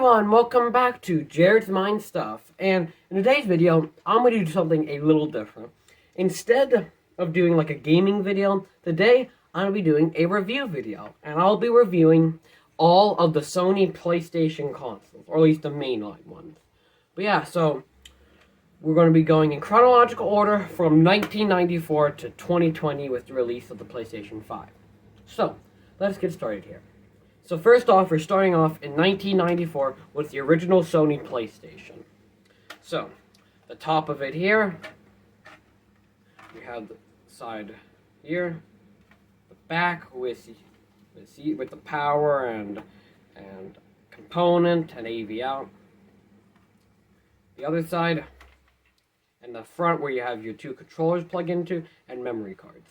everyone, welcome back to Jared'sMineSTUFF, and in today's video, I'm going to do something a little different. Instead of doing like a gaming video, today I'm going to be doing a review video, and I'll be reviewing all of the Sony PlayStation consoles, or at least the mainline ones. But yeah, so we're going to be going in chronological order from 1994 to 2020 with the release of the PlayStation 5. So, let's get started here. So first off, we're starting off in 1994 with the original Sony PlayStation. So, the top of it here, we have the side here, the back with the power and component and AV out. The other side, and the front where you have your two controllers plug into and memory cards.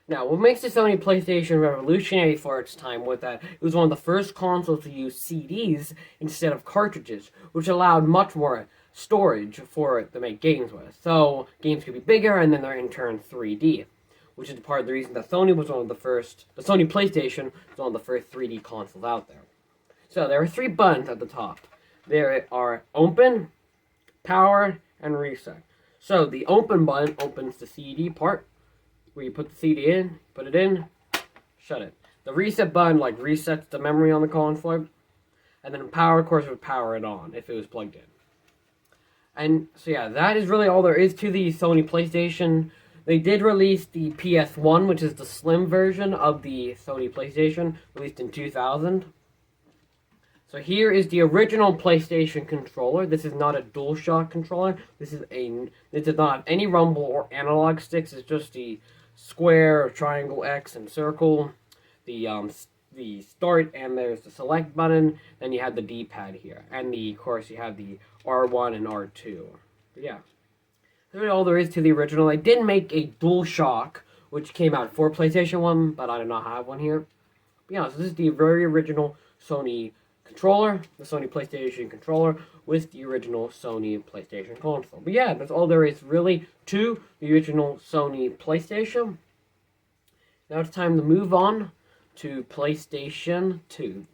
Now, what makes the Sony PlayStation revolutionary for its time was that it was one of the first consoles to use CDs instead of cartridges, which allowed much more storage for it to make games with. So, games could be bigger, and then they're in turn 3D, which is part of the reason that the Sony PlayStation was one of the first 3D consoles out there. So, there are three buttons at the top. There are open, power, and reset. So, the open button opens the CD part, where you put the CD in, put it in, shut it. The reset button resets the memory on the console, and then power, of course, would power it on if it was plugged in. And so yeah, that is really all there is to the Sony PlayStation. They did release the PS1, which is the slim version of the Sony PlayStation, released in 2000. So here is the original PlayStation controller. This is not a DualShock controller. This does not have any rumble or analog sticks. It's just the square, triangle, X, and circle. The start, and there's the select button. Then you have the D-pad here, and of course you have the R1 and R2. But yeah, that's really all there is to the original. I did make a DualShock, which came out for PlayStation 1, but I do not have one here. But yeah, so this is the very original Sony controller, the Sony PlayStation controller, with the original Sony PlayStation console. But yeah, that's all there is really to the original Sony PlayStation. Now it's time to move on to PlayStation 2.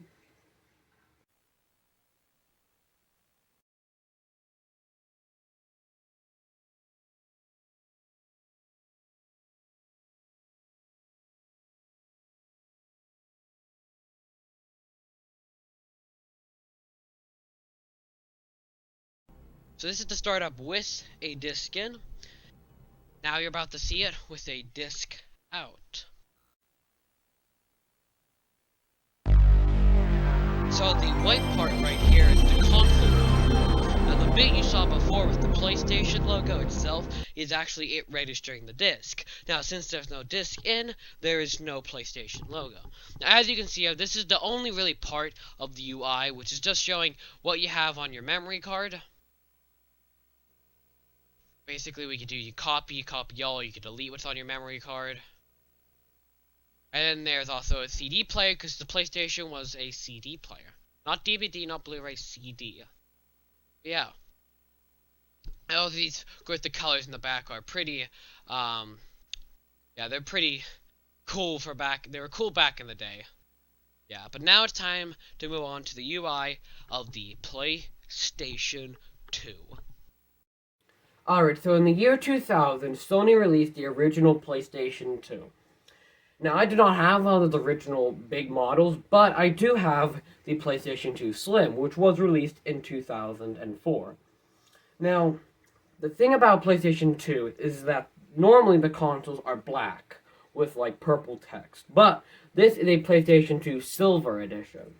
So this is to start up with a disc in. Now you're about to see it with a disc out. So the white part right here is the console logo. Now the bit you saw before with the PlayStation logo itself is actually it registering the disc. Now since there's no disc in, there is no PlayStation logo. Now as you can see, this is the only really part of the UI, which is just showing what you have on your memory card. Basically, we could do you copy all, you could delete what's on your memory card. And then there's also a CD player, because the PlayStation was a CD player. Not DVD, not Blu-ray, CD. But yeah. And all these, of course, the colors in the back are pretty, yeah, they're pretty cool they were cool back in the day. Yeah, but now it's time to move on to the UI of the PlayStation 2. Alright, so in the year 2000, Sony released the original PlayStation 2. Now, I do not have one of the original big models, but I do have the PlayStation 2 Slim, which was released in 2004. Now, the thing about PlayStation 2 is that normally the consoles are black with purple text, but this is a PlayStation 2 Silver Edition.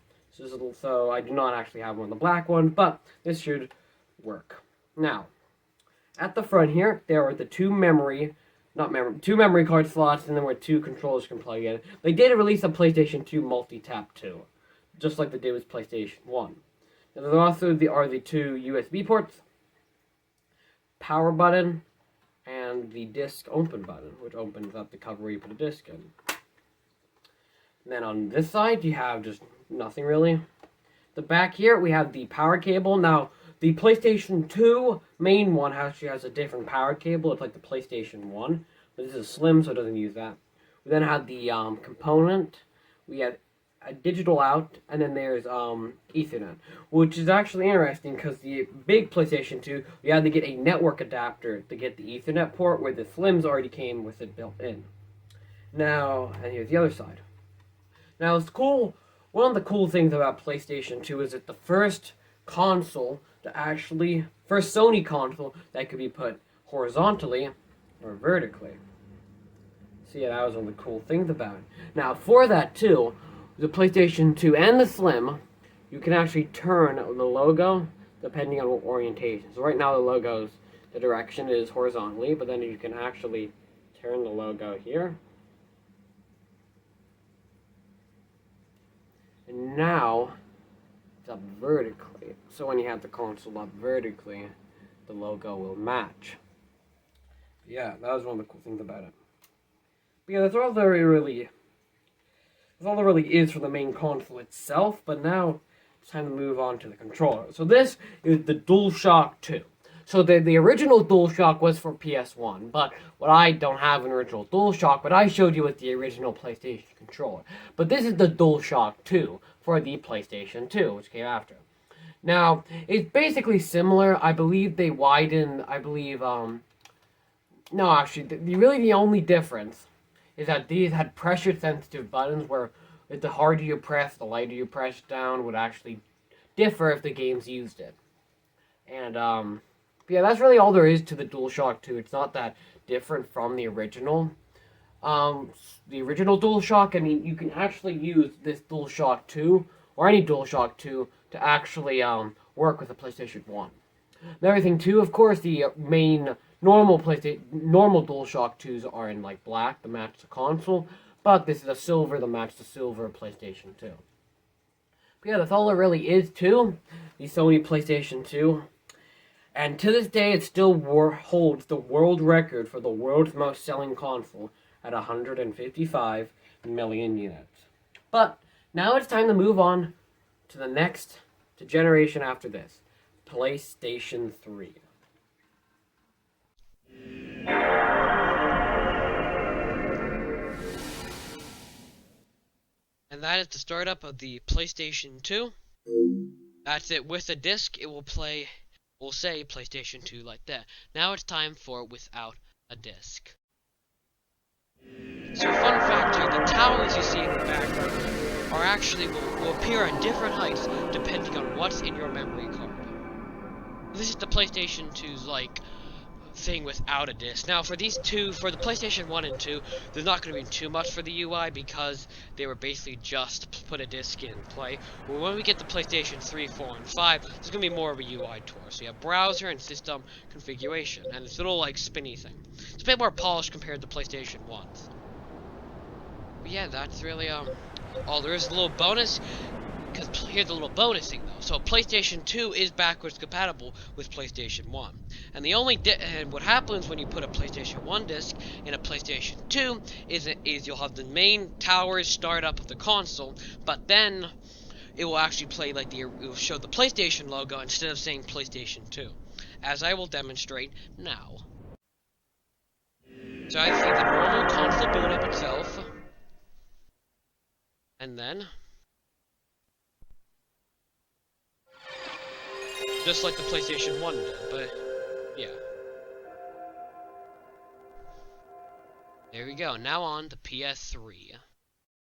So I do not actually have one of the black ones, but this should work. Now, at the front here, there are the two memory card slots, and then where two controllers can plug in. They did release a PlayStation 2 multi-tap too, just like they did with PlayStation 1. And there also are the two USB ports, power button, and the disc open button, which opens up the cover where you put a disc in. And then on this side, you have just nothing really. The back here, we have the power cable. Now, the PlayStation 2 main one actually has a different power cable. It's like the PlayStation 1. But this is slim, so it doesn't use that. We then have the component. We have a digital out, and then there's Ethernet, which is actually interesting because the big PlayStation 2, you had to get a network adapter to get the Ethernet port, where the Slims already came with it built in. Now, and here's the other side. Now, it's cool. One of the cool things about PlayStation 2 is that the first Sony console that could be put horizontally or vertically. So yeah, that was one of the cool things about it. Now, for that too, the PlayStation 2 and the Slim, you can actually turn the logo depending on what orientation. So right now the direction is horizontally, but then you can actually turn the logo here. And now it's up vertically. So when you have the console up vertically, the logo will match. Yeah, that was one of the cool things about it. But yeah, that's all there really is for the main console itself. But now it's time to move on to the controller. So this is the DualShock 2. So the original DualShock was for PS1, but I don't have an original DualShock, but I showed you with the original PlayStation controller. But this is the DualShock 2 for the PlayStation 2, which came after. Now, it's basically similar. I believe they widened, no, actually, the only difference is that these had pressure-sensitive buttons where the harder you press, the lighter you press down would actually differ if the games used it. And, yeah, that's really all there is to the DualShock 2. It's not that different from the original. The original DualShock, I mean, you can actually use this DualShock 2, or any DualShock 2, to actually work with the PlayStation 1. Another thing, too, of course, the main normal DualShock 2s are in, like, black to match the console, but this is a silver to match the silver PlayStation 2. But yeah, that's all there really is to the Sony PlayStation 2. And to this day, it still holds the world record for the world's most selling console at 155 million units. But now it's time to move on to the next generation after this, PlayStation 3. And that is the startup of the PlayStation 2. That's it. With a disc, it will say PlayStation 2 like that. Now it's time for without a disc. So fun fact here, the towers you see in the background are actually will appear at different heights depending on what's in your memory card. This is the PlayStation 2's thing without a disc. Now for these two, for the PlayStation 1 and 2, there's not going to be too much for the UI because they were basically just put a disc in play. But when we get the PlayStation 3, 4, and 5, there's going to be more of a UI tour. So you have browser and system configuration, and this little spinny thing. It's a bit more polished compared to PlayStation 1's. But yeah, that's really all there is. A little bonus. Because here's a little bonus thing though. So PlayStation 2 is backwards compatible with PlayStation 1. And the only and what happens when you put a PlayStation 1 disc in a PlayStation 2 is you'll have the main towers start up of the console, but then it will actually play it will show the PlayStation logo instead of saying PlayStation 2, as I will demonstrate now. So I see the normal console boot up itself, and then just like the PlayStation 1 did, but yeah. There we go. Now on to PS3.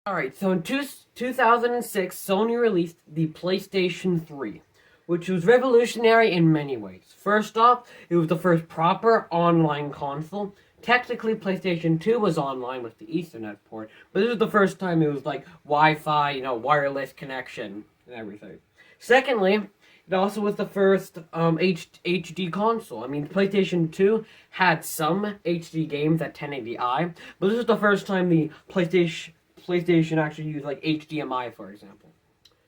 Alright, so in 2006, Sony released the PlayStation 3, which was revolutionary in many ways. First off, it was the first proper online console. Technically, PlayStation 2 was online with the Ethernet port, but this was the first time it was Wi-Fi, wireless connection and everything. Secondly, it also was the first HD console. I mean, PlayStation 2 had some HD games at 1080i, but this was the first time the PlayStation actually used HDMI, for example.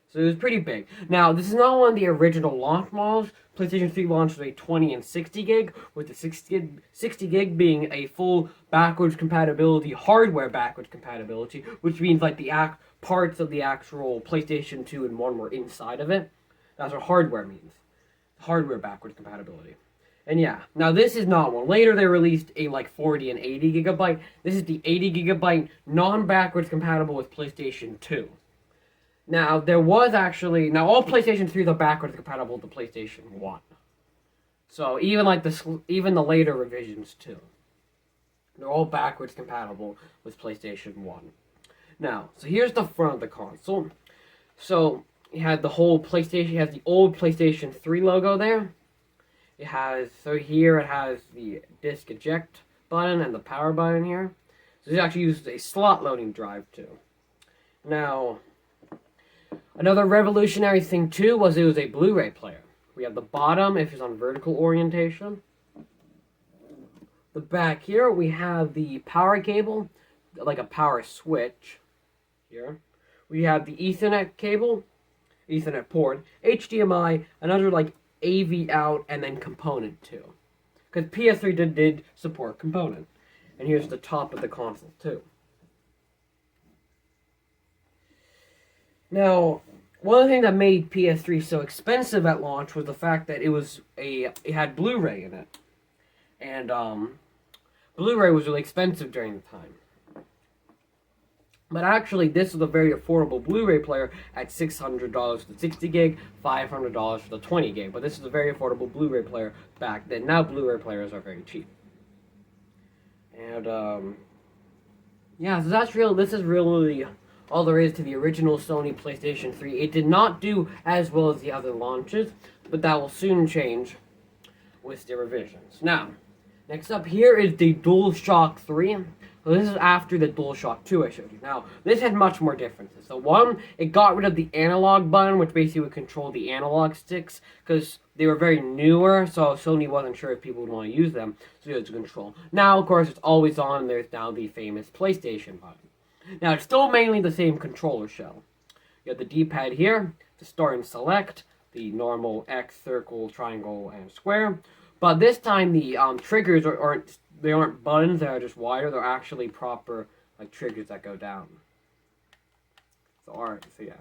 So it was pretty big. Now, this is not one of the original launch models. PlayStation 3 launched with a 20 and 60 gig, with the 60 gig being a full backwards compatibility, hardware backwards compatibility, which means the parts of the actual PlayStation 2 and 1 were inside of it. That's what hardware means. Hardware backwards compatibility. And yeah, now this is not one. Later they released a 40 and 80 gigabyte. This is the 80 gigabyte non-backwards compatible with PlayStation 2. Now, there was actually... Now, all PlayStation 3s are backwards compatible to PlayStation 1. So, even like even the later revisions, too. They're all backwards compatible with PlayStation 1. Now, so here's the front of the console. So, you had the whole PlayStation... You have the old PlayStation 3 logo there. It has... So, here it has the disc eject button and the power button here. So, this actually uses a slot loading drive, too. Now... Another revolutionary thing, too, was it was a Blu-ray player. We have the bottom, if it's on vertical orientation. The back here, we have the power cable, like a power switch. Here. We have the Ethernet cable, Ethernet port, HDMI, another, like, AV out, and then component, too. Because PS3 did support component. And here's the top of the console, too. Now, one of the things that made PS3 so expensive at launch was the fact that it had Blu-ray in it. And Blu-ray was really expensive during the time. But actually, this was a very affordable Blu-ray player at $600 for the 60 gig, $500 for the 20 gig. But this is a very affordable Blu-ray player back then. Now Blu-ray players are very cheap. And yeah, so this is really all there is to the original Sony PlayStation 3. It did not do as well as the other launches, but that will soon change with the revisions. Now, next up here is the DualShock 3. So this is after the DualShock 2 I showed you. Now, this had much more differences. So one, it got rid of the analog button, which basically would control the analog sticks, because they were very newer, so Sony wasn't sure if people would want to use them, so it was to control. Now, of course, it's always on, and there's now the famous PlayStation button. Now, it's still mainly the same controller shell. You have the D-pad here, to start and select, the normal X, circle, triangle, and square. But this time, the triggers aren't buttons that are just wider. They're actually proper like triggers that go down. So, alright, so yeah.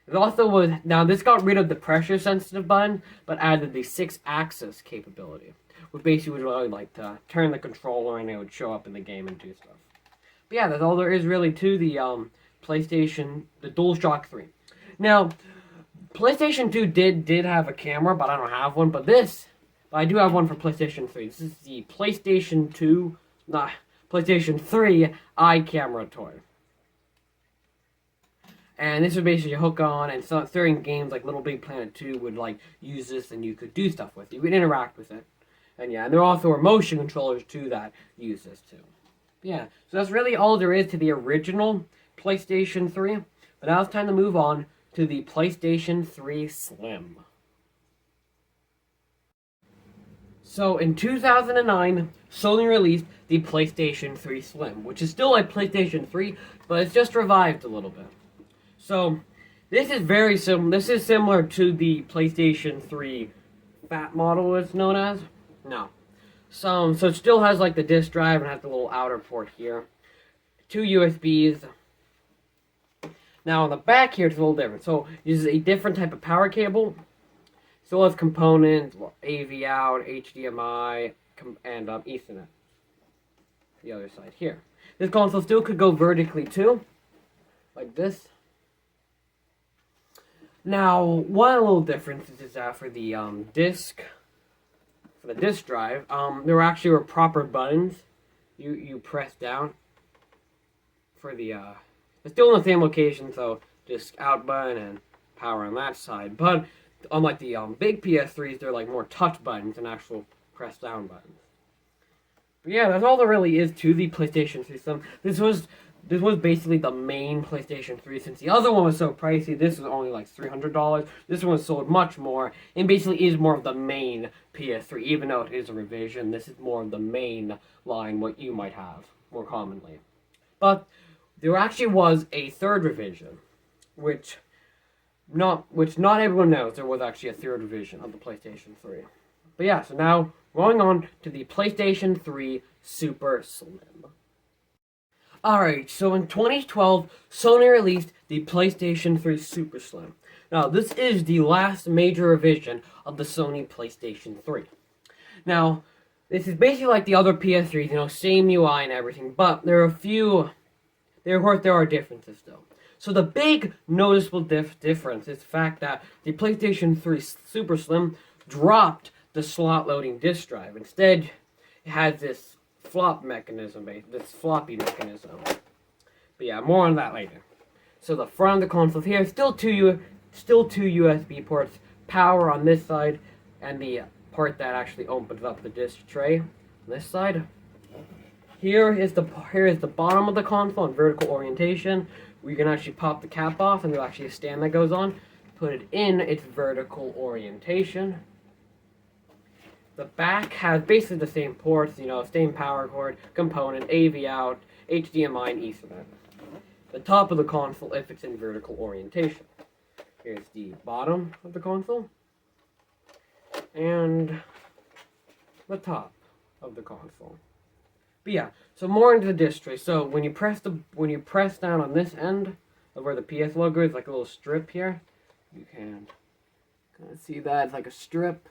It also was... Now, this got rid of the pressure-sensitive button, but added the 6-axis capability, which basically would really like to turn the controller and it would show up in the game and do stuff. But yeah, that's all there is really to the PlayStation, the DualShock 3. Now, PlayStation 2 did have a camera, but I don't have one. But I do have one for PlayStation 3. This is the PlayStation 3 eye camera toy. And this would basically hook on, and so during games like Little Big Planet 2 would like use this, and you could do stuff with it. You could interact with it. And yeah, and there also are motion controllers too that use this too. Yeah, so that's really all there is to the original PlayStation 3. But now it's time to move on to the PlayStation 3 Slim. So in 2009, Sony released the PlayStation 3 Slim, which is still a PlayStation 3, but it's just revived a little bit. So this is very similar. This is similar to the PlayStation 3 Fat model, it's known as. No. So it still has like the disc drive and has the little outer port here. 2 USBs. Now on the back here it's a little different. So it uses a different type of power cable. Still has components, AV out, HDMI, and Ethernet. The other side here. This console still could go vertically too, like this. Now, one little difference is that for the disc drive, there were proper buttons you press down for the it's still in the same location, so disc out button and power on that side. But unlike the big PS3s, they're like more touch buttons and actual press down buttons. But yeah, that's all there really is to the PlayStation 3 system. This was basically the main PlayStation 3, since the other one was so pricey. This was only like $300. This one was sold much more, and basically is more of the main PS3. Even though it is a revision, this is more of the main line, what you might have more commonly. But there actually was a third revision, which not everyone knows there was actually a third revision of the PlayStation 3. But yeah, so now going on to the PlayStation 3 Super Slim. Alright, so in 2012, Sony released the PlayStation 3 Super Slim. Now, this is the last major revision of the Sony PlayStation 3. Now, this is basically like the other PS3s, same UI and everything, but there are differences though. So the big noticeable difference is the fact that the PlayStation 3 Super Slim dropped the slot loading disc drive. Instead, it has this floppy mechanism. But yeah, more on that later. So the front of the console here, still two USB ports, power on this side, and the part that actually opens up the disc tray on this side. Here is the bottom of the console in vertical orientation, where you can actually pop the cap off, and there's actually a stand that goes on. Put it in its vertical orientation. The back has basically the same ports, same power cord, component, AV out, HDMI, and Ethernet. The top of the console if it's in vertical orientation. Here's the bottom of the console. And the top of the console. But yeah, so more into the disc tray. So when you press down on this end of where the PS logo is, like a little strip here, you can kind of see that it's like a strip.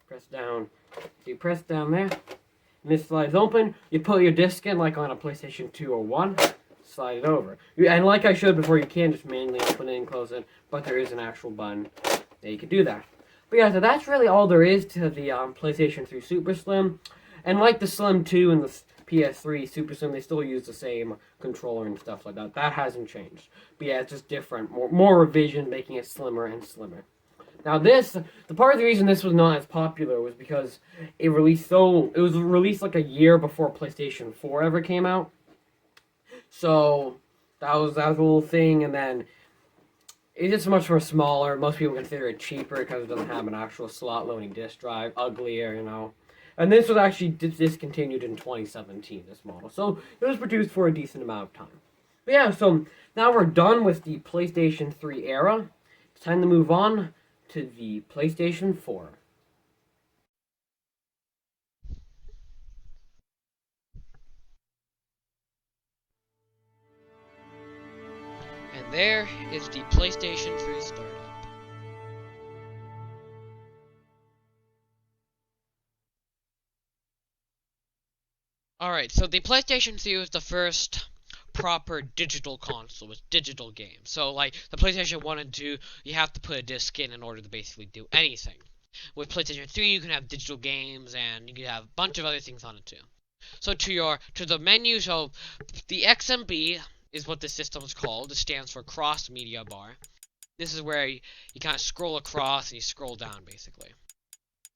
Press down. So you press down there, and this slides open. You put your disc in like on a PlayStation 2 or 1. Slide it over. And like I showed before, you can just manually open it and close it, but there is an actual button that you can do that. But yeah, so that's really all there is to the PlayStation 3 Super Slim. And like the Slim 2 and the PS3 Super Slim, they still use the same controller and stuff like that. That hasn't changed. But yeah, it's just different. More revision, making it slimmer and slimmer. Now the part of the reason this was not as popular was because it was released like a year before PlayStation 4 ever came out. So that was a little thing, and then it's just much more smaller. Most people consider it cheaper because it doesn't have an actual slot loading disc drive, uglier, And this was actually discontinued in 2017, this model. So it was produced for a decent amount of time. But yeah, so now we're done with the PlayStation 3 era. It's time to move on to the PlayStation 4. And there is the PlayStation 3 startup. Alright, so the PlayStation 3 was the first proper digital console with digital games. So, like, the PlayStation 1 and 2, you have to put a disc in order to basically do anything. With PlayStation 3, you can have digital games, and you can have a bunch of other things on it too. So to the menu, so the XMB is what the system is called. It stands for Cross Media Bar. This is where you kind of scroll across and you scroll down, basically.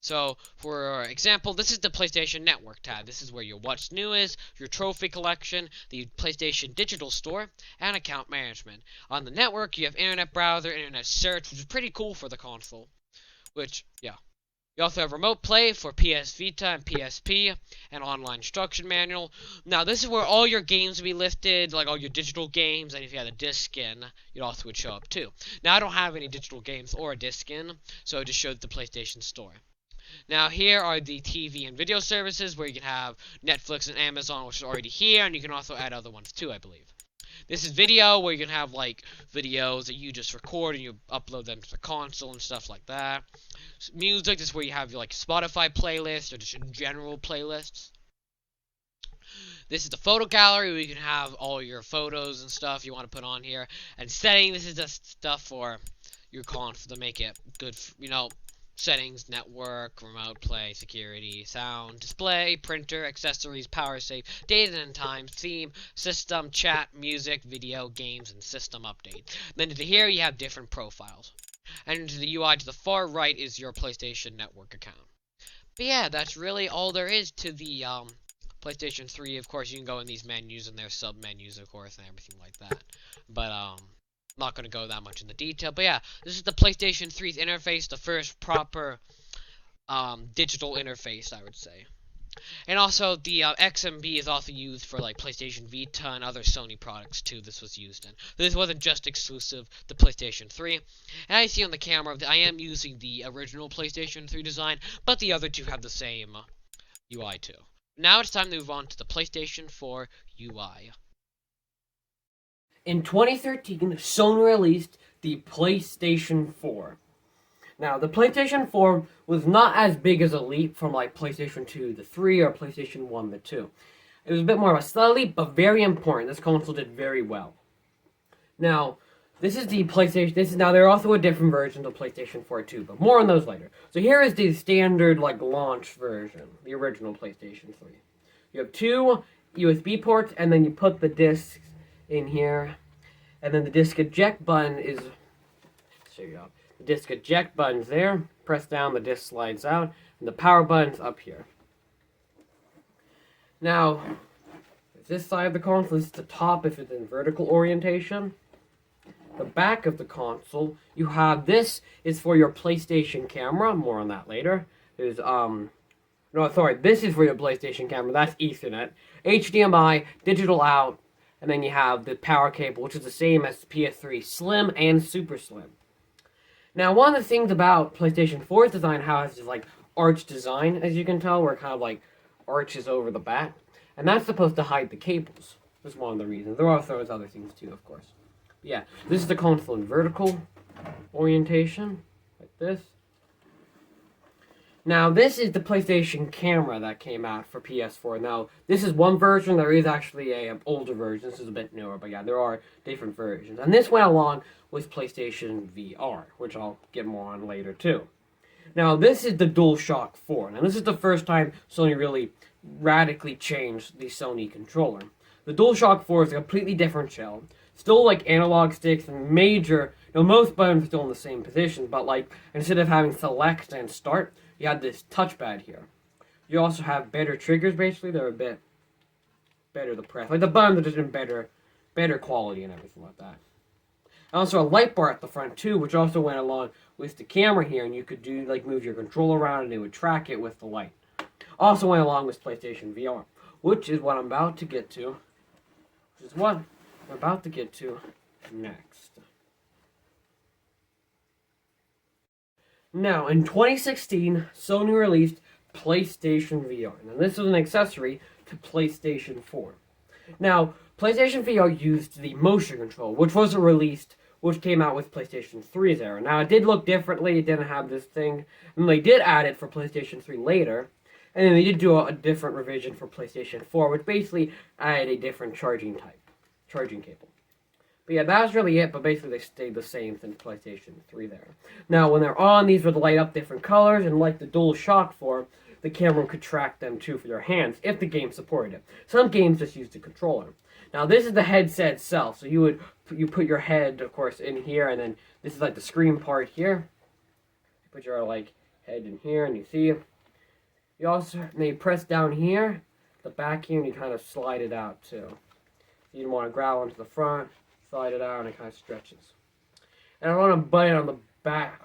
So, for example, this is the PlayStation Network tab. This is where your What's New is, your trophy collection, the PlayStation Digital Store, and account management. On the network, you have Internet Browser, Internet Search, which is pretty cool for the console. Which, yeah. You also have Remote Play for PS Vita and PSP, and Online Instruction Manual. Now, this is where all your games will be listed, like all your digital games, and if you had a disc in, it also would show up too. Now, I don't have any digital games or a disc in, so it just shows the PlayStation Store. Now here are the TV and video services where you can have Netflix and Amazon, which is already here, and you can also add other ones too, I believe. This is video where you can have like videos that you just record and you upload them to the console and stuff like that. Music, this is where you have like Spotify playlists or just general playlists. This is the photo gallery where you can have all your photos and stuff you want to put on here. And setting, this is just stuff for your console to make it good, settings, network, remote play, security, sound, display, printer, accessories, power save, date and time, theme, system, chat, music, video, games, and system update. Then to here you have different profiles. And to the UI to the far right is your PlayStation Network account. But yeah, that's really all there is to the PlayStation 3. Of course, you can go in these menus and there's sub-menus, of course, and everything like that. But, not going to go that much into detail, but yeah, this is the PlayStation 3's interface, the first proper digital interface, I would say. And also, the XMB is also used for like PlayStation Vita and other Sony products too. This was used in. This wasn't just exclusive to PlayStation 3. And I see on the camera, I am using the original PlayStation 3 design, but the other two have the same UI too. Now it's time to move on to the PlayStation 4 UI. In 2013, Sony released the PlayStation 4. Now, the PlayStation 4 was not as big as a leap from like PlayStation 2 to 3 or PlayStation 1 to 2. It was a bit more of a slight leap, but very important. This console did very well. Now, this is the PlayStation. Now there are also a different version of PlayStation 4 too, but more on those later. So here is the standard like launch version, the original PlayStation 3. You have 2 USB ports, and then you put the discs in here, and then the disc eject button is. There you go. The disc eject button's there. Press down, the disc slides out, and the power button's up here. Now, this side of the console is the top if it's in vertical orientation. The back of the console, you have this is for your PlayStation camera. More on that later. There's this is for your PlayStation camera. That's Ethernet, HDMI, digital out, and then you have the power cable, which is the same as PS3 Slim and Super Slim. Now, one of the things about PlayStation 4's design, how it has this like arch design, as you can tell, where it kind of like arches over the back, and that's supposed to hide the cables. That's one of the reasons. There are also other things too, of course. But yeah, this is the console in vertical orientation, like this. Now, this is the PlayStation camera that came out for PS4. Now, this is one version. There is actually a older version. This is a bit newer, but yeah, there are different versions. And this went along with PlayStation VR, which I'll get more on later too. Now, this is the DualShock 4. Now, this is the first time Sony really radically changed the Sony controller. The DualShock 4 is a completely different shell. Still like analog sticks and most buttons are still in the same position, but like instead of having select and start, you have this touchpad here. You also have better triggers, basically. They're a bit better to press. Like the buttons are just in better quality and everything like that. Also a light bar at the front too, which also went along with the camera here, and you could do like move your controller around and it would track it with the light. Also went along with PlayStation VR, which is what I'm about to get to. Next. Now, in 2016, Sony released PlayStation VR. Now, this was an accessory to PlayStation 4. Now, PlayStation VR used the motion control, which came out with PlayStation 3's era. Now, it did look differently. It didn't have this thing. And they did add it for PlayStation 3 later. And then they did do a different revision for PlayStation 4, which basically added a different charging cable. But yeah, that was really it, but basically they stayed the same since PlayStation 3 there. Now, when they're on, these would light up different colors, and like the DualShock 4, the camera could track them too for your hands, if the game supported it. Some games just used the controller. Now, this is the headset itself, so you put your head, of course, in here, and then this is like the screen part here. You put your like head in here, and you see it. Then you press down here, the back here, and you kind of slide it out too. You don't want to grab onto the front, slide it out, and it kind of stretches. And I want a button on the back.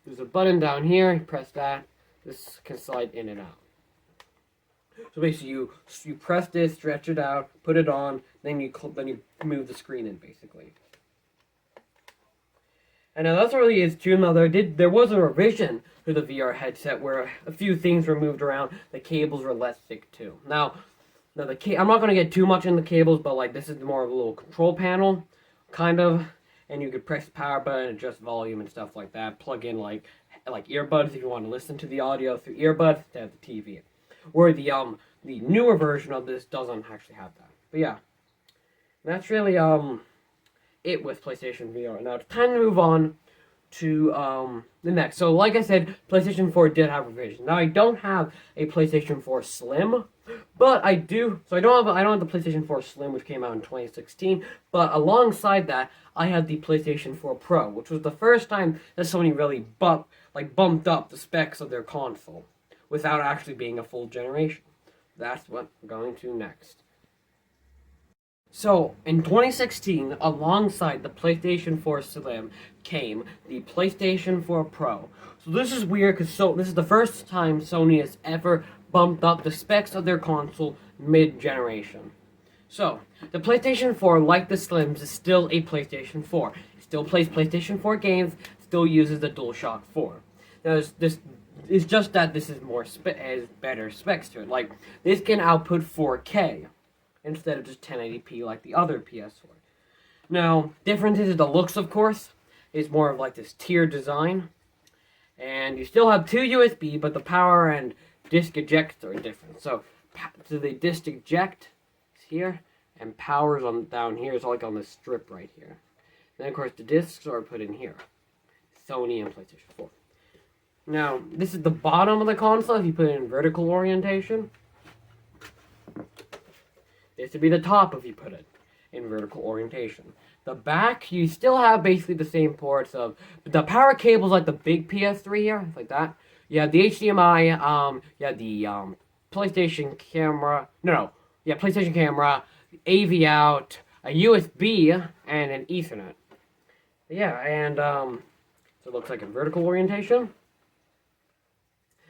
There's a button down here. You press that. This can slide in and out. So basically, you press this, stretch it out, put it on, then you move the screen in, basically. And now that's what really is too. Now there was a revision to the VR headset where a few things were moved around. The cables were less thick too. Now I'm not going to get too much in the cables, but like this is more of a little control panel, kind of, and you could press the power button, adjust volume and stuff like that. Plug in like earbuds if you want to listen to the audio through earbuds to have the TV. Where the newer version of this doesn't actually have that. But yeah, that's really it with PlayStation VR. Now it's time to move on to the next. So like I said, PlayStation 4 did have revisions. Now I don't have a PlayStation 4 Slim, but I do. So I don't have the PlayStation 4 Slim, which came out in 2016. But alongside that, I had the PlayStation 4 Pro, which was the first time that Sony really bumped up the specs of their console without actually being a full generation. That's what we're going to next. So, in 2016, alongside the PlayStation 4 Slim came the PlayStation 4 Pro. So this is weird because this is the first time Sony has ever bumped up the specs of their console mid-generation. So, the PlayStation 4, like the Slims, is still a PlayStation 4. It still plays PlayStation 4 games, still uses the DualShock 4. Now, it's just that this is has better specs to it. Like, this can output 4K. Instead of just 1080p like the other PS4. Now, differences in the looks, of course, is more of like this tiered design. And you still have 2 USB, but the power and disc eject are different. So the disc eject is here, and power's down here is like on this strip right here. Then, of course, the discs are put in here. Sony and PlayStation 4. Now, this is the bottom of the console if you put it in vertical orientation. This would be the top if you put it in vertical orientation. The back, you still have basically the same ports of the power cables, like the big PS3 here, like that. You have the HDMI, you have the PlayStation camera, PlayStation camera, AV out, a USB, and an Ethernet. Yeah, and so it looks like a vertical orientation.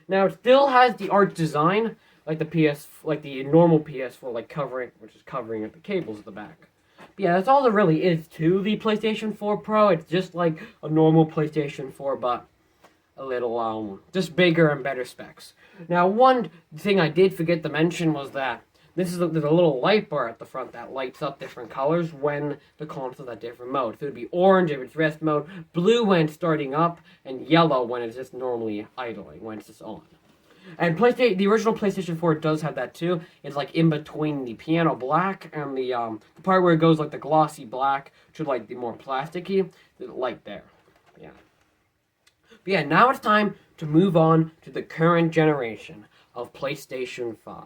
Now it still has the arch design, like the normal PS4, like covering up the cables at the back. But yeah, that's all there really is to the PlayStation 4 Pro. It's just like a normal PlayStation 4, but a little just bigger and better specs. Now, one thing I did forget to mention was that there's a little light bar at the front that lights up different colors when the console's at different modes. So it would be orange if it's rest mode, blue when it's starting up, and yellow when it's just normally idling, when it's just on. And the original PlayStation 4 does have that too. It's like in between the piano black and the part where it goes like the glossy black to like the more plasticky, the light there. Yeah. But yeah, now it's time to move on to the current generation of PlayStation 5.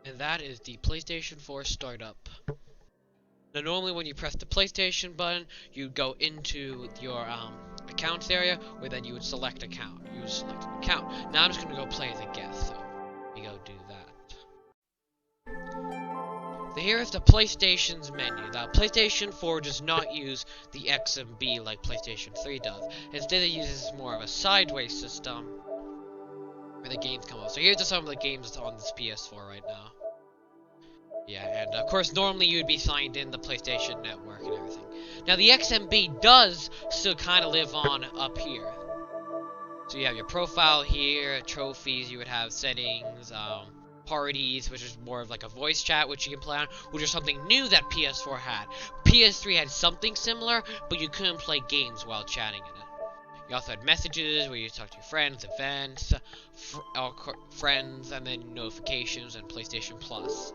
And that is the PlayStation 4 startup. Now normally when you press the PlayStation button, you go into your accounts area, where then you would select account. You would select an account. Now I'm just gonna go play as a guest, so we go do that. So here is the PlayStation's menu. Now PlayStation 4 does not use the XMB like PlayStation 3 does. Instead it uses more of a sideways system where the games come up. So here's just some of the games on this PS4 right now. Yeah, and of course normally you'd be signed in the PlayStation Network and everything. Now the XMB does still kind of live on up here. So you have your profile here, trophies, you would have settings, parties, which is more of like a voice chat, which you can play on, which is something new that PS4 had. PS3 had something similar, but you couldn't play games while chatting in it. You also had messages where you talk to your friends, events, friends, and then notifications and PlayStation Plus.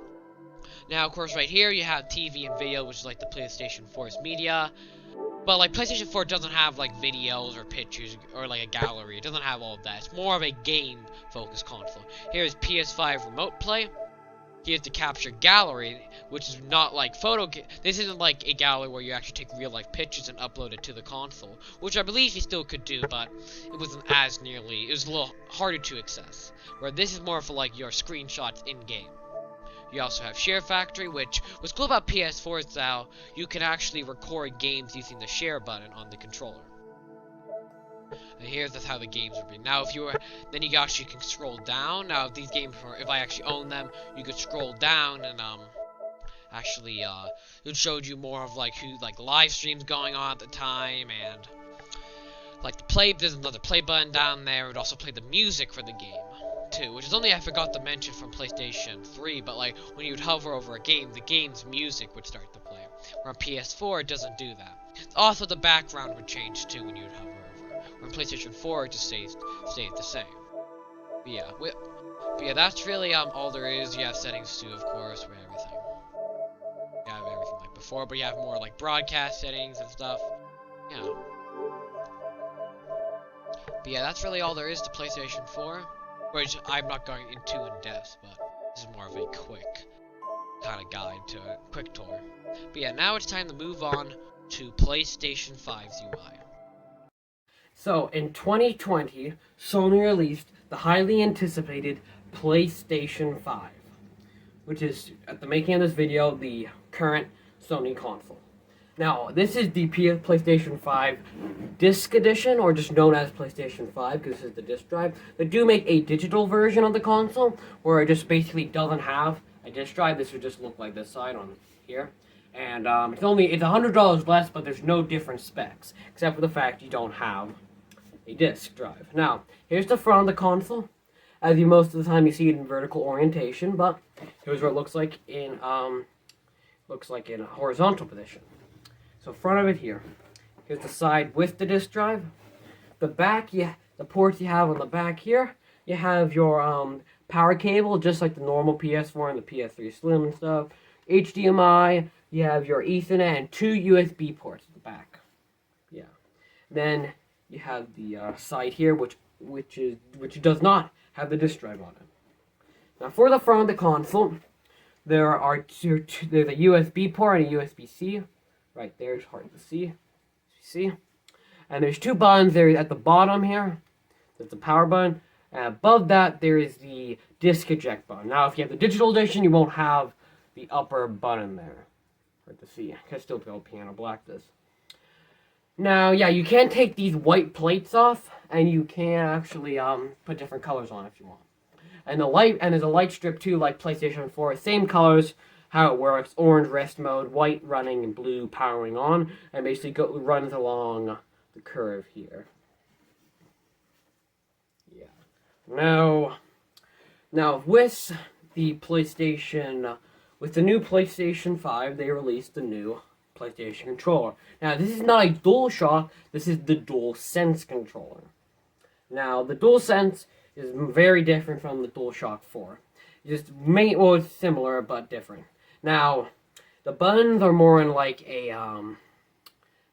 Now, of course, right here you have TV and video, which is like the PlayStation 4's media. But like PlayStation 4 doesn't have like videos or pictures or like a gallery. It doesn't have all of that. It's more of a game-focused console. Here's PS5 Remote Play. Here's the Capture Gallery, which is not like this isn't like a gallery where you actually take real-life pictures and upload it to the console, which I believe you still could do, but it wasn't as nearly. It was a little harder to access. Where this is more for like your screenshots in-game. You also have Share Factory, which was cool about PS4 is now you can actually record games using the share button on the controller. And here's just how the games would be. Now, then you actually can scroll down. Now, if these games if I actually own them, you could scroll down and actually it showed you more of like live streams going on at the time, and like there's another play button down there. It would also play the music for the game too, which is something I forgot to mention from PlayStation 3, but like when you would hover over a game, the game's music would start to play. Where on PS4 it doesn't do that. Also the background would change too when you would hover over. Where on PlayStation 4 it just stays the same. But yeah, that's really all there is. You have settings too, of course, with everything. You have everything like before, but you have more like broadcast settings and stuff. Yeah. But yeah, that's really all there is to PlayStation 4. Which I'm not going into in depth, but this is more of a quick kind of guide to a quick tour. But yeah, now it's time to move on to PlayStation 5's UI. So, in 2020, Sony released the highly anticipated PlayStation 5, which is, at the making of this video, the current Sony console. Now, this is the PlayStation 5 Disc Edition, or just known as PlayStation 5, because this is the disc drive. They do make a digital version of the console, where it just basically doesn't have a disc drive. This would just look like this side on here. And it's $100 less, but there's no different specs, except for the fact you don't have a disc drive. Now, here's the front of the console. As you most of the time you see it in vertical orientation, but here's what it looks like in a horizontal position. So front of it here. Here's the side with the disc drive. The back, the ports you have on the back here, you have your power cable, just like the normal PS4 and the PS3 Slim and stuff. HDMI, you have your Ethernet and 2 USB ports at the back. Yeah. Then you have the side here, which does not have the disc drive on it. Now for the front of the console, there's a USB port and a USB-C. Right there, it's hard to see. See? And there's 2 buttons there at the bottom here. There's the power button. And above that, there is the disc eject button. Now, if you have the digital edition, you won't have the upper button there. Hard to see. I can still be able to piano black this. Now, yeah, you can take these white plates off, and you can actually put different colors on if you want. And there's a light strip too, like PlayStation 4. Same colors. How it works: orange rest mode, white running, and blue powering on, and basically runs along the curve here. Yeah. Now with the new PlayStation 5, they released the new PlayStation controller. Now this is not a DualShock, this is the DualSense controller. Now the DualSense is very different from the DualShock 4. It's similar but different. Now, the buttons are more in like a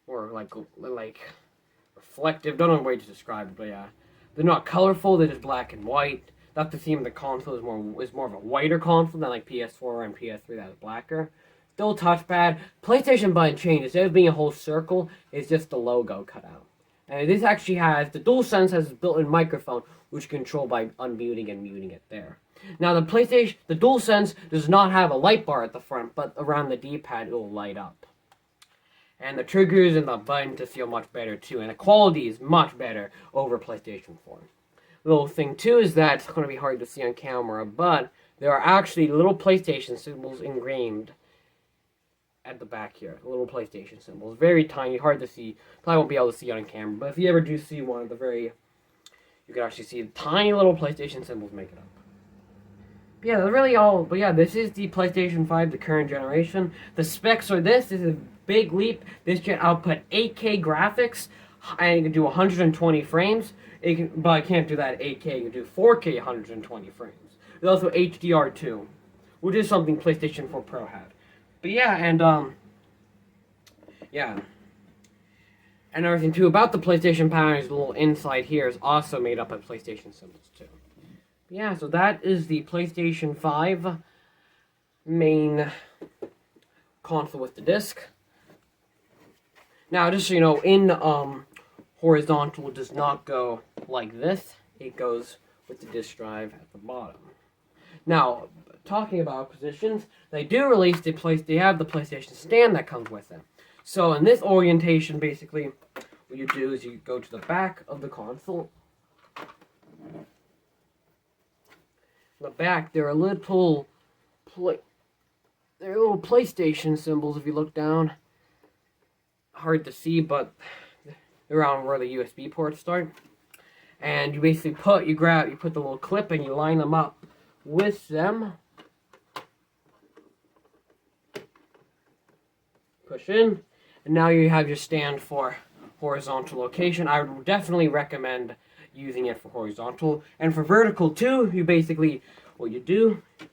more like reflective. Don't know a way to describe it, but yeah, they're not colorful. They're just black and white. That's the theme of the console is more of a whiter console than like PS4 and PS3 that is blacker. Still touchpad. PlayStation button changed. Instead of being a whole circle, it's just the logo cut out. And this actually has the DualSense has a built-in microphone, which you control by unmuting and muting it there. Now the DualSense does not have a light bar at the front, but around the D-pad it will light up. And the triggers and the button just feel much better too, and the quality is much better over PlayStation 4. Little thing too is that it's going to be hard to see on camera, but there are actually little PlayStation symbols engraved at the back here. Little PlayStation symbols, very tiny, hard to see. Probably won't be able to see on camera, but if you ever do see one of you can actually see the tiny little PlayStation symbols make it up. Yeah, that's really all. But yeah, this is the PlayStation 5, the current generation. The specs are this. This is a big leap. This can output 8K graphics, and it can do 120 frames. But it can't do that at 8K. It can do 4K 120 frames. There's also HDR2, which is something PlayStation 4 Pro had. But yeah, and yeah. And everything too about the PlayStation panels, the little inside here is also made up of PlayStation symbols too. Yeah, so that is the PlayStation 5 main console with the disc. Now, just so you know, in horizontal does not go like this. It goes with the disc drive at the bottom. Now, talking about positions, they have the PlayStation stand that comes with it. So in this orientation, basically, what you do is you go to the back of the console. In the back, there are little PlayStation symbols if you look down. Hard to see, but they're around where the USB ports start. And you basically put the little clip and you line them up with them. Push in, and now you have your stand for horizontal location. I would definitely recommend using it for horizontal. And for vertical too, what you do, I'm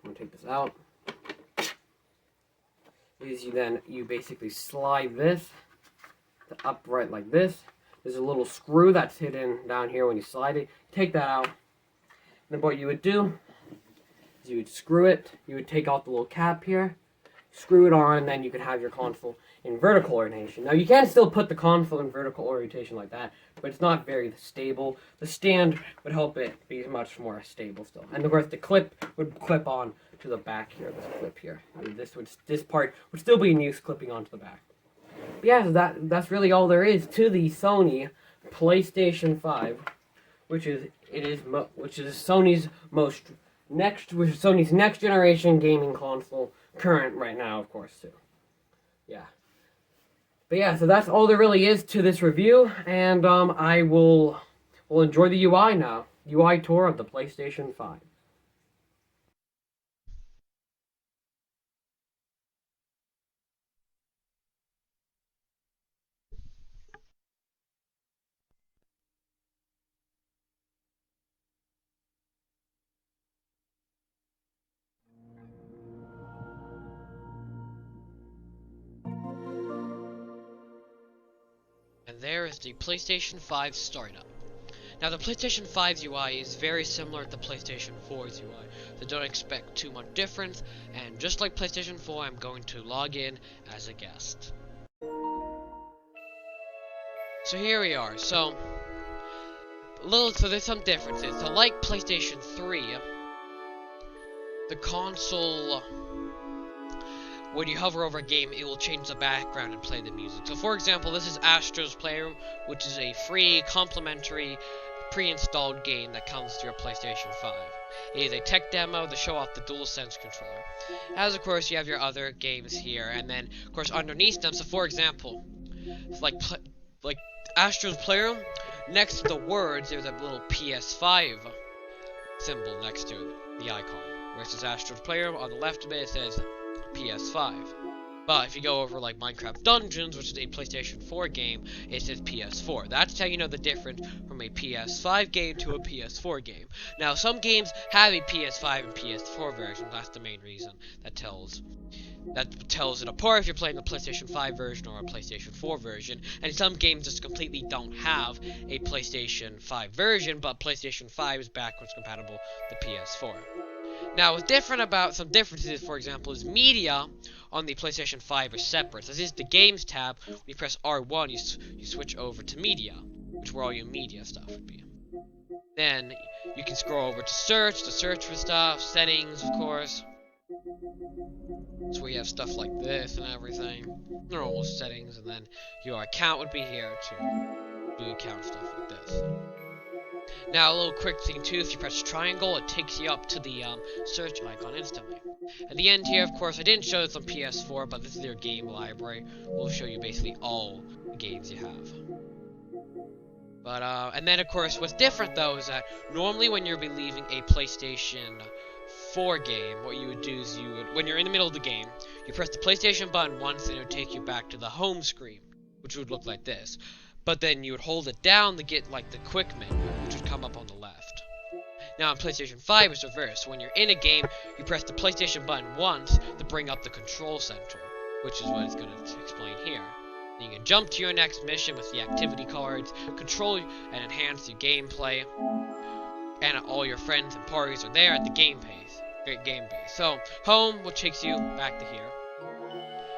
going to take this out, is you basically slide this to upright like this. There's a little screw that's hidden down here when you slide it. Take that out. Then what you would do is you would screw it. You would take out the little cap here, screw it on, and then you could have your console in vertical orientation. Now you can still put the console in vertical orientation like that, but it's not very stable. The stand would help it be much more stable still. And of course the clip would clip on to the back here, this clip here. This part would still be in use clipping onto the back. But yeah, so that's really all there is to the Sony PlayStation 5, which is Sony's next generation gaming console, current right now, of course, too. Yeah. But yeah, so that's all there really is to this review, and I will enjoy the UI now. UI tour of the PlayStation 5. And there is the PlayStation 5 startup. Now the PlayStation 5's UI is very similar to the PlayStation 4's UI, so don't expect too much difference, and just like PlayStation 4, I'm going to log in as a guest. So here we are. So there's some differences. So like PlayStation 3, the console, when you hover over a game, it will change the background and play the music. So for example, this is Jared'sMineSTUFF Player, which is a free, complimentary, pre-installed game that comes to your PlayStation 5. It is a tech demo to show off the DualSense controller. As of course, you have your other games here, and then of course underneath them. So for example, like Jared'sMineSTUFF Player, next to the words, there's a little PS5 symbol next to the icon. Where it says Jared'sMineSTUFF Player, on the left of it says PS5. But if you go over like Minecraft Dungeons, which is a PlayStation 4 game, it says PS4. That's how you know the difference from a PS5 game to a PS4 game. Now, some games have a PS5 and PS4 version. That's the main reason that tells it apart if you're playing the PlayStation 5 version or a PlayStation 4 version. And some games just completely don't have a PlayStation 5 version, but PlayStation 5 is backwards compatible with the PS4. Now, what's different about some differences, for example, is media on the PlayStation 5 are separate. So this is the Games tab. When you press R1, you switch over to Media, which is where all your media stuff would be. Then you can scroll over to Search, to search for stuff, Settings, of course. So we have stuff like this and everything. Normal settings, and then your account would be here to do account stuff like this. Now, a little quick thing too, if you press triangle, it takes you up to the search icon instantly. At the end here, of course, I didn't show this on PS4, but this is your game library. We'll show you basically all the games you have. But, and then, of course, what's different, though, is that normally when you're leaving a PlayStation 4 game, what you would do is when you're in the middle of the game, you press the PlayStation button once, and it would take you back to the home screen, which would look like this. But then you would hold it down to get like the quick menu, which would come up on the left. Now on PlayStation 5 it's reversed. When you're in a game, you press the PlayStation button once to bring up the control center, which is what it's going to explain here. You can jump to your next mission with the activity cards, control and enhance your gameplay, and all your friends and parties are there at the game base. So home, which takes you back to here.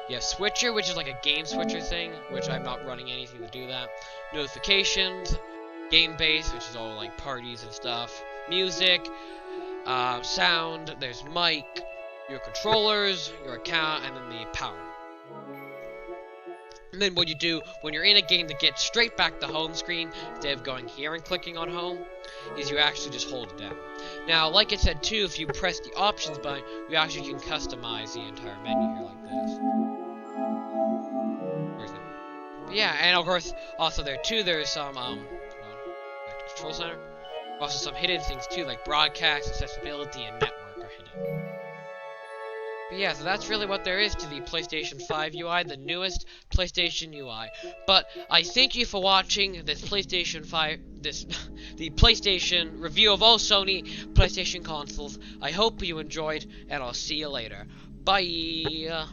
You have Switcher, which is like a game switcher thing, which I'm not running anything to do that. Notifications, Game Base, which is all like parties and stuff. Music, sound, there's mic, your controllers, your account, and then the power. And then what you do when you're in a game to get straight back to home screen, instead of going here and clicking on home, is you actually just hold it down. Now, like I said too, if you press the options button, you actually can customize the entire menu here like this. Yeah, and of course, also there too, there's some, back to Control Center. Also some hidden things too, like broadcast, accessibility, and network are hidden. But yeah, so that's really what there is to the PlayStation 5 UI, the newest PlayStation UI. But I thank you for watching this PlayStation 5, the PlayStation review of all Sony PlayStation consoles. I hope you enjoyed, and I'll see you later. Bye!